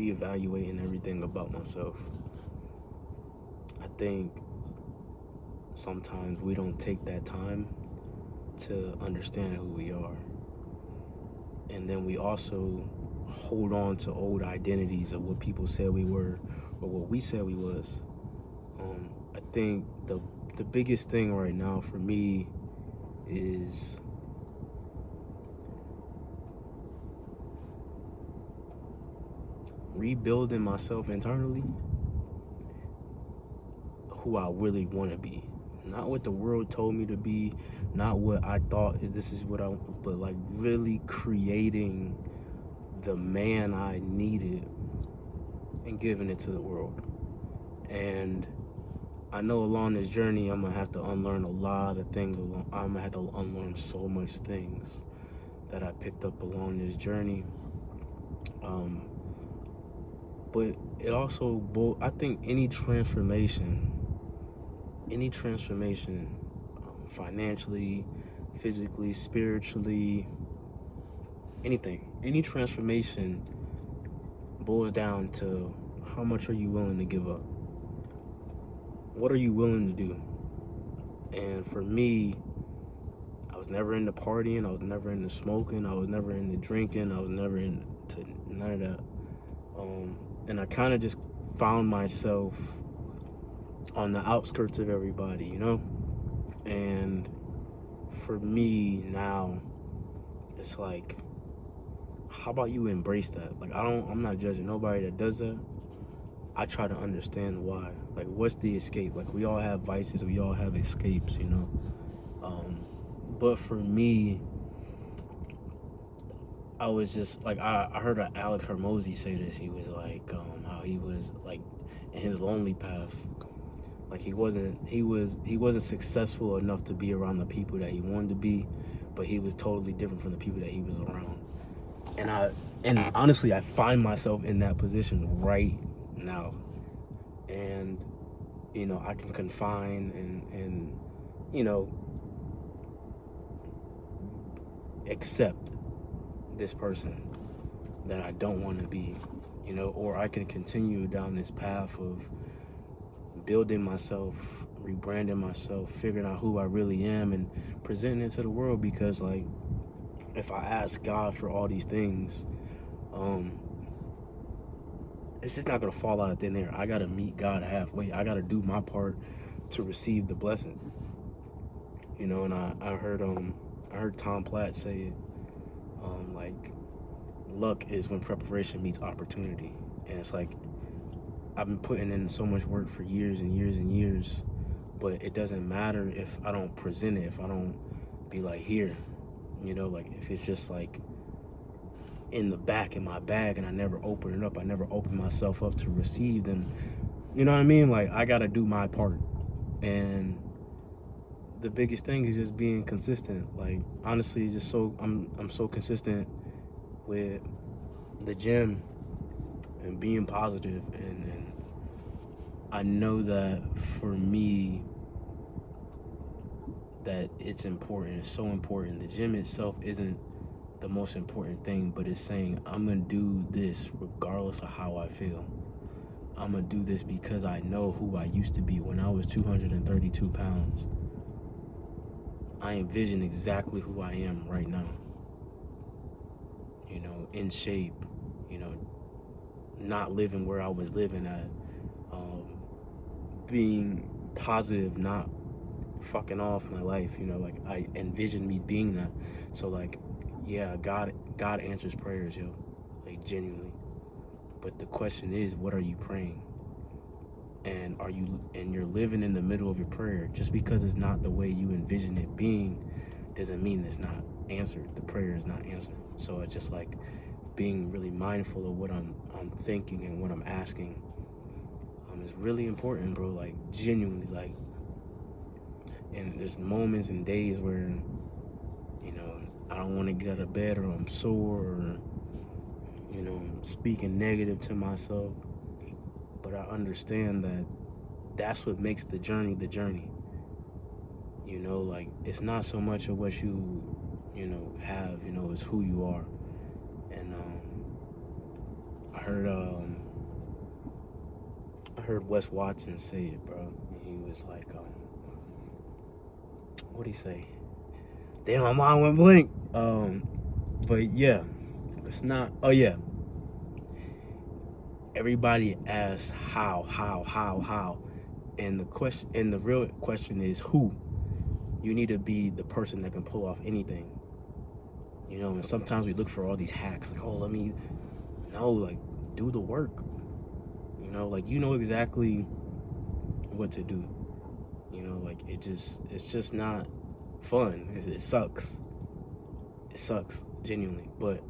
Reevaluating everything about myself. I think sometimes we don't take that time to understand who we are. And then we also hold on to old identities of what people said we were or what we said we was. I think the biggest thing right now for me is rebuilding myself internally, who I really want to be. Not what the world told me to be, not what I thought this is what I, but like really creating the man I needed and giving it to the world. And I know along this journey, I'm gonna have to unlearn a lot of things. I'm gonna have to unlearn so much things that I picked up along this journey. But it also, I think any transformation, financially, physically, spiritually, any transformation boils down to how much are you willing to give up? What are you willing to do? And for me, I was never into partying, I was never into smoking, I was never into drinking, I was never into none of that. And I kind of just found myself on the outskirts of everybody, you know? And for me now, it's like, how about you embrace that? Like, I'm not judging nobody that does that. I try to understand why. Like, what's the escape? Like, we all have vices, we all have escapes, you know? But for me, I was just like, I heard Alex Hermosi say this. He was like, how he was like in his lonely path. Like he wasn't successful enough to be around the people that he wanted to be, but he was totally different from the people that he was around. And honestly, I find myself in that position right now. And you know, I can confine and you know, accept this person that I don't want to be, you know, or I can continue down this path of building myself, rebranding myself, figuring out who I really am and presenting it to the world. Because like, if I ask God for all these things, it's just not gonna fall out of thin air. I gotta meet God halfway. I gotta do my part to receive the blessing. You know, and I heard Tom Platt say it, like, luck is when preparation meets opportunity. And it's like, I've been putting in so much work for years and years and years, but it doesn't matter if I don't present it, if I don't be like, here, you know, like if it's just like in the back in my bag and I never open it up, I never open myself up to receive them. You know what I mean? Like, I gotta do my part. And the biggest thing is just being consistent. Like, honestly, just I'm so consistent with the gym and being positive, and I know that for me, that it's important. It's so important. The gym itself isn't the most important thing, but it's saying I'm gonna do this regardless of how I feel. I'm gonna do this because I know who I used to be when I was 232 pounds. I envision exactly who I am right now. You know, in shape, you know, not living where I was living at, being positive, not fucking off my life, you know, like I envision me being that. So like, yeah, God answers prayers, yo, like genuinely. But the question is, what are you praying? And you're living in the middle of your prayer. Just because it's not the way you envision it being doesn't mean it's not answered. The prayer is not answered. So it's just like being really mindful of what I'm thinking and what I'm asking. Is really important, bro. Like, genuinely, like. And there's moments and days where, you know, I don't want to get out of bed, or I'm sore, or, you know, I'm speaking negative to myself. But I understand that that's what makes the journey the journey. You know, like, it's not so much of what you know, have, you know, it's who you are. And I heard Wes Watson say it, bro. He was like, what did he say? Damn, my mind went blank. But yeah, it's not. Oh yeah, everybody asks how, and the real question is who. You need to be the person that can pull off anything. You know, and sometimes we look for all these hacks, like, oh, like, do the work. You know, like, you know exactly what to do. You know, like, it's just not fun. It sucks. It sucks, genuinely. But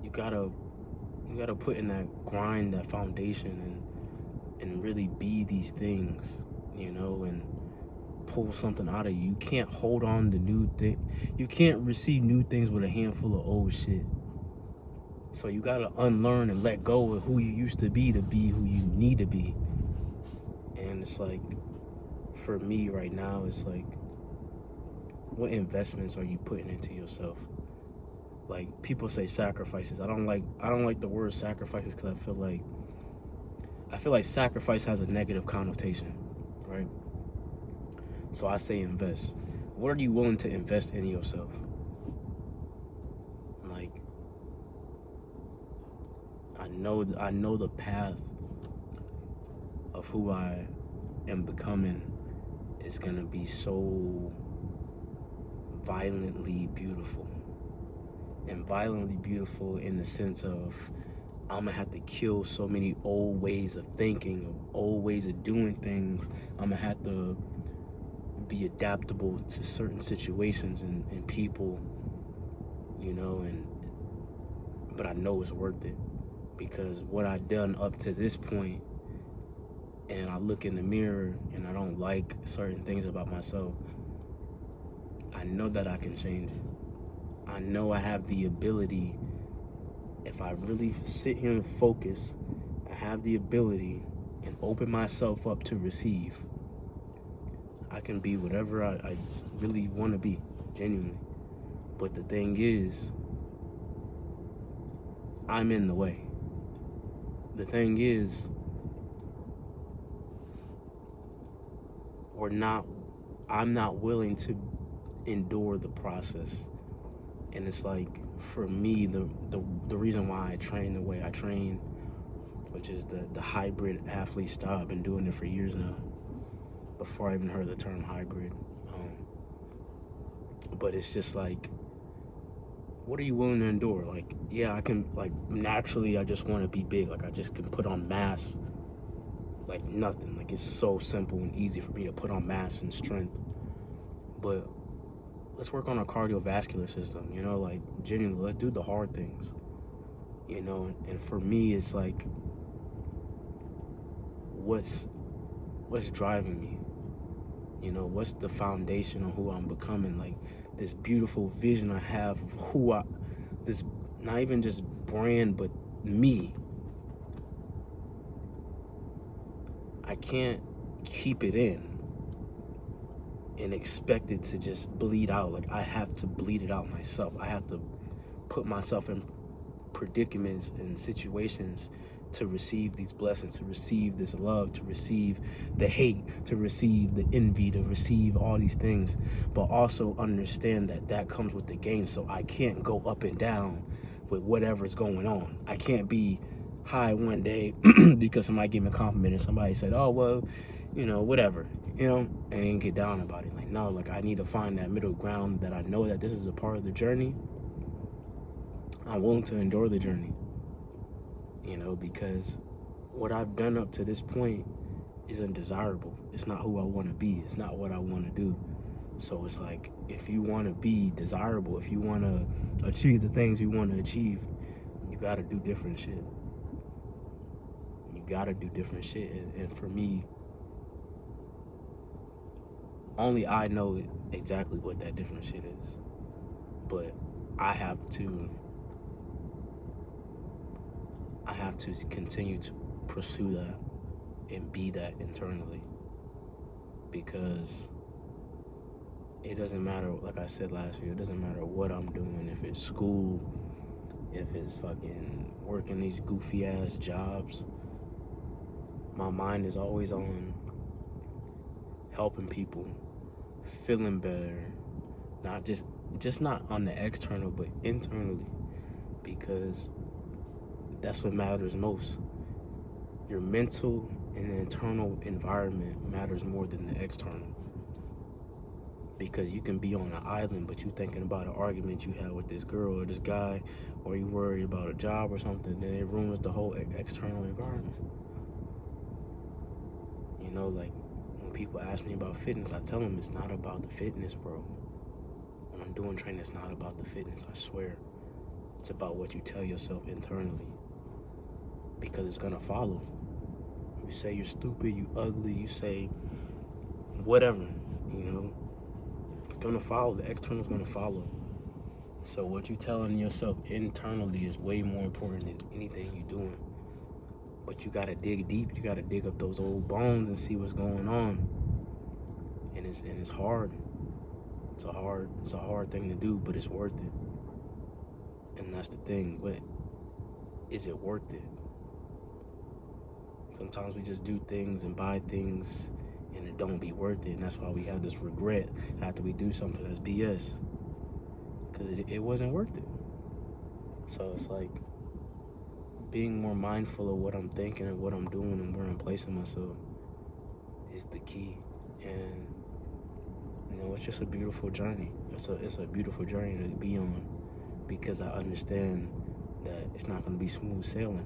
you gotta put in that grind, that foundation, and really be these things, you know, and pull something out of you. You can't hold on to new thing. You can't receive new things with a handful of old shit. So you gotta unlearn and let go of who you used to be who you need to be. And it's like, for me right now, it's like, what investments are you putting into yourself? Like, people say sacrifices. I don't like the word sacrifices because I feel like sacrifice has a negative connotation, right? So I say invest. What are you willing to invest in yourself? Like, I know the path of who I am becoming is gonna be so violently beautiful. And violently beautiful in the sense of, I'm gonna have to kill so many old ways of thinking, old ways of doing things. I'm gonna have to be adaptable to certain situations and people, you know, but I know it's worth it, because what I've done up to this point, and I look in the mirror and I don't like certain things about myself, I know that I can change it. I know I have the ability. If I really sit here and focus, I have the ability and open myself up to receive. I can be whatever I really want to be, genuinely. But the thing is, I'm in the way. The thing is, I'm not willing to endure the process. And it's like, for me, the reason why I train the way I train, which is the hybrid athlete style. I've been doing it for years now, before I even heard the term hybrid. But it's just like, what are you willing to endure? Like, yeah, I can, like, naturally, I just want to be big. Like, I just can put on mass like nothing. Like, it's so simple and easy for me to put on mass and strength. But let's work on our cardiovascular system, you know, like, genuinely, let's do the hard things, you know. And for me, it's like, what's driving me? You know, what's the foundation of who I'm becoming? Like, this beautiful vision I have of this, not even just brand, but me. I can't keep it in and expect it to just bleed out. Like, I have to bleed it out myself. I have to put myself in predicaments and situations to receive these blessings, to receive this love, to receive the hate, to receive the envy, to receive all these things, but also understand that comes with the game. So I can't go up and down with whatever's going on. I can't be high one day because somebody gave me a compliment and somebody said, oh, well, you know, whatever, you know, and get down about it. Like, no, like, I need to find that middle ground, that I know that this is a part of the journey. I'm willing to endure the journey, you know, because what I've done up to this point is undesirable. It's not who I want to be. It's not what I want to do. So it's like, if you want to be desirable, if you want to achieve the things you want to achieve, you got to do different shit. You got to do different shit. And for me, only I know exactly what that different shit is. But I have to continue to pursue that and be that internally, because it doesn't matter, like I said last year, it doesn't matter what I'm doing. If it's school, if it's fucking working these goofy ass jobs, my mind is always on helping people, feeling better, not just not on the external, but internally, because that's what matters most. Your mental and internal environment matters more than the external. Because you can be on an island, but you thinking about an argument you had with this girl or this guy, or you worry about a job or something, then it ruins the whole external environment. You know, like when people ask me about fitness, I tell them it's not about the fitness, bro. When I'm doing training, it's not about the fitness, I swear. It's about what you tell yourself internally. Because it's gonna follow. You say you're stupid, you ugly, you say whatever, you know. It's gonna follow. The external's gonna follow. So what you telling yourself internally is way more important than anything you're doing. But you gotta dig deep. You gotta dig up those old bones and see what's going on. And it's hard. It's a hard thing to do, but it's worth it. And that's the thing. But is it worth it? Sometimes we just do things and buy things and it don't be worth it, and that's why we have this regret after we do something that's BS, because it wasn't worth it. So it's like being more mindful of what I'm thinking and what I'm doing and where I'm placing myself is the key. And you know, it's just a beautiful journey. It's a beautiful journey to be on, because I understand that it's not going to be smooth sailing,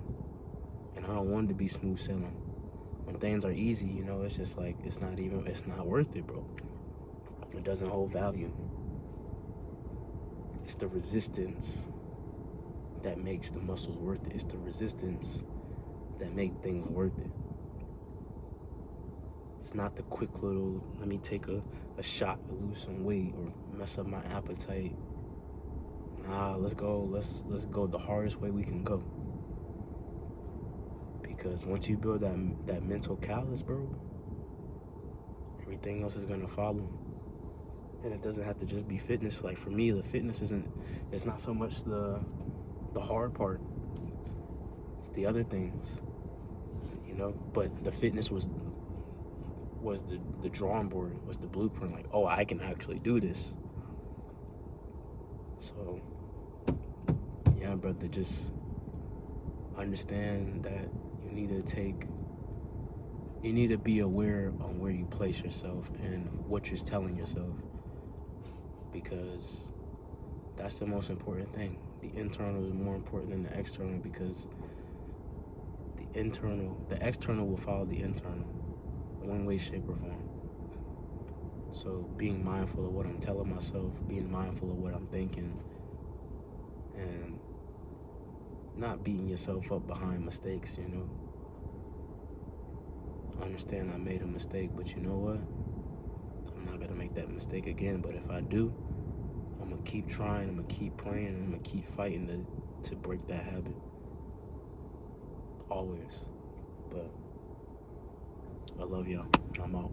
and I don't want it to be smooth sailing. When things are easy, you know, it's just like, it's not worth it, bro. It doesn't hold value. It's the resistance that makes the muscles worth it. It's the resistance that make things worth it. It's not the quick little, let me take a shot to lose some weight or mess up my appetite. Nah, let's go the hardest way we can go. Because once you build that mental callus, bro, everything else is gonna follow. And it doesn't have to just be fitness. Like for me, the fitness it's not so much the hard part. It's the other things, you know. But the fitness was the drawing board, was the blueprint. Like, oh, I can actually do this. So yeah, brother, just understand that you need to be aware on where you place yourself and what you're telling yourself, because that's the most important thing. The internal is more important than the external, because the external will follow the internal, one way, shape, or form. So being mindful of what I'm telling myself, being mindful of what I'm thinking, and not beating yourself up behind mistakes, you know. I understand I made a mistake, but you know what? I'm not gonna make that mistake again. But if I do, I'm gonna keep trying, I'm gonna keep praying, and I'm gonna keep fighting to break that habit. Always. But I love y'all. I'm out.